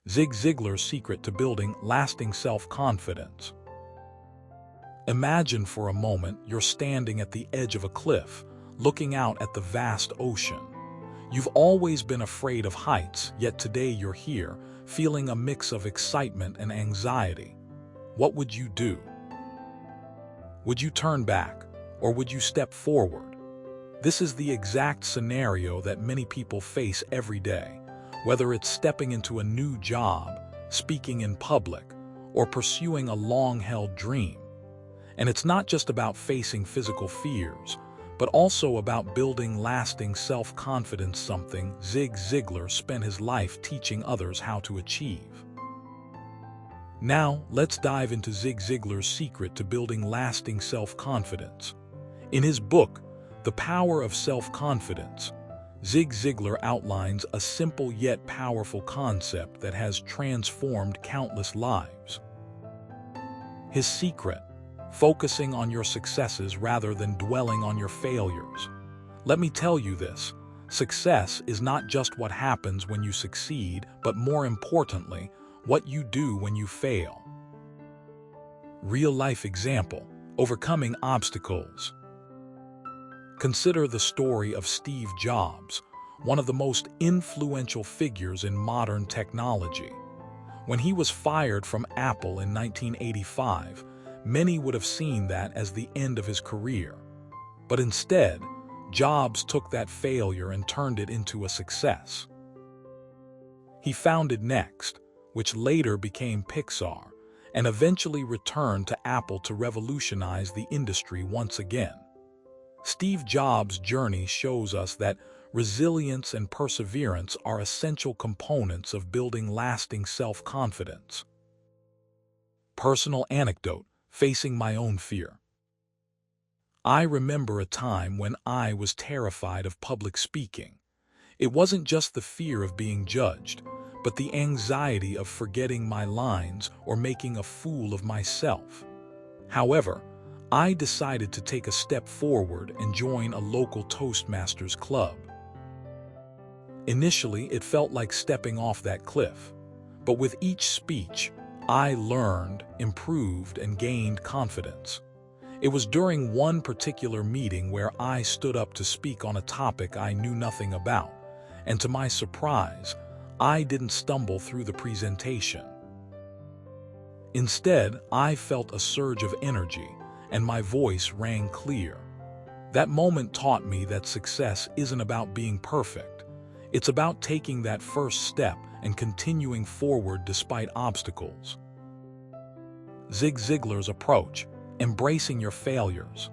Zig Ziglar's secret to building lasting self-confidence. Imagine for a moment you're standing at the edge of a cliff, looking out at the vast ocean. You've always been afraid of heights, yet today you're here, feeling a mix of excitement and anxiety. What would you do? Would you turn back, or would you step forward? This is the exact scenario that many people face every day, whether it's stepping into a new job, speaking in public, or pursuing a long-held dream. And it's not just about facing physical fears, but also about building lasting self-confidence, something Zig Ziglar spent his life teaching others how to achieve. Now, let's dive into Zig Ziglar's secret to building lasting self-confidence. In his book, The Power of Self-Confidence, Zig Ziglar outlines a simple yet powerful concept that has transformed countless lives. His secret: focusing on your successes rather than dwelling on your failures. Let me tell you this: success is not just what happens when you succeed, but more importantly, what you do when you fail. Real-life example: overcoming obstacles. Consider the story of Steve Jobs, one of the most influential figures in modern technology. When he was fired from Apple in 1985, many would have seen that as the end of his career. But instead, Jobs took that failure and turned it into a success. He founded Next, which later became Pixar, and eventually returned to Apple to revolutionize the industry once again. Steve Jobs' journey shows us that resilience and perseverance are essential components of building lasting self-confidence. Personal anecdote: facing my own fear. I remember a time when I was terrified of public speaking. It wasn't just the fear of being judged, but the anxiety of forgetting my lines or making a fool of myself. However, I decided to take a step forward and join a local Toastmasters club. Initially, it felt like stepping off that cliff, but with each speech, I learned, improved, and gained confidence. It was during one particular meeting where I stood up to speak on a topic I knew nothing about, and to my surprise, I didn't stumble through the presentation. Instead, I felt a surge of energy, and my voice rang clear. That moment taught me that success isn't about being perfect. It's about taking that first step and continuing forward despite obstacles. Zig Ziglar's approach: embracing your failures.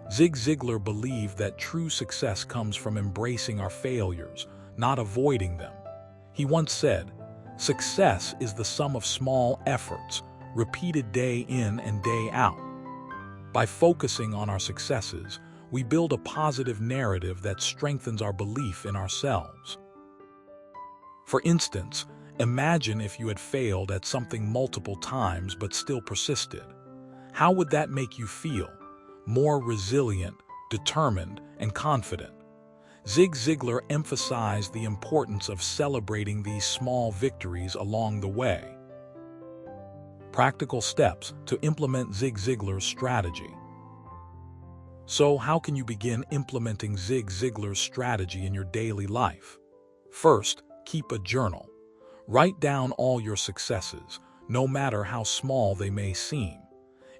Zig Ziglar believed that true success comes from embracing our failures, not avoiding them. He once said, "Success is the sum of small efforts, repeated day in and day out." By focusing on our successes, we build a positive narrative that strengthens our belief in ourselves. For instance, imagine if you had failed at something multiple times but still persisted. How would that make you feel? More resilient, determined, and confident. Zig Ziglar emphasized the importance of celebrating these small victories along the way. Practical steps to implement Zig Ziglar's strategy. So, how can you begin implementing Zig Ziglar's strategy in your daily life? First, keep a journal. Write down all your successes, no matter how small they may seem.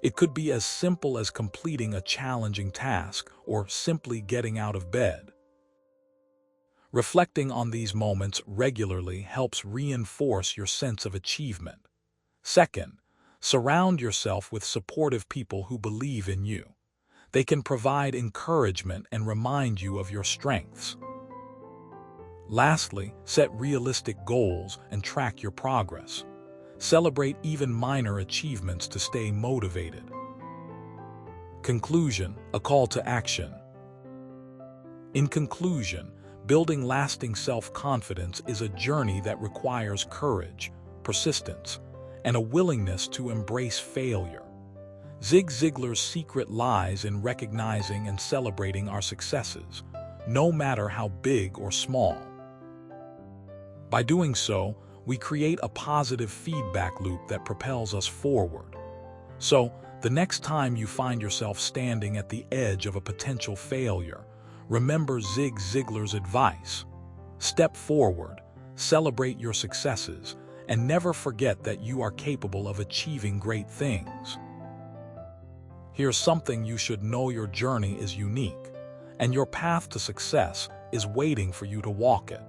It could be as simple as completing a challenging task or simply getting out of bed. Reflecting on these moments regularly helps reinforce your sense of achievement. Second, surround yourself with supportive people who believe in you. They can provide encouragement and remind you of your strengths. Lastly, set realistic goals and track your progress. Celebrate even minor achievements to stay motivated. Conclusion: a call to action. In conclusion, building lasting self-confidence is a journey that requires courage, persistence, and a willingness to embrace failure. Zig Ziglar's secret lies in recognizing and celebrating our successes, no matter how big or small. By doing so, we create a positive feedback loop that propels us forward. So, the next time you find yourself standing at the edge of a potential failure, remember Zig Ziglar's advice. Step forward, celebrate your successes, and never forget that you are capable of achieving great things. Here's something you should know: your journey is unique, and your path to success is waiting for you to walk it.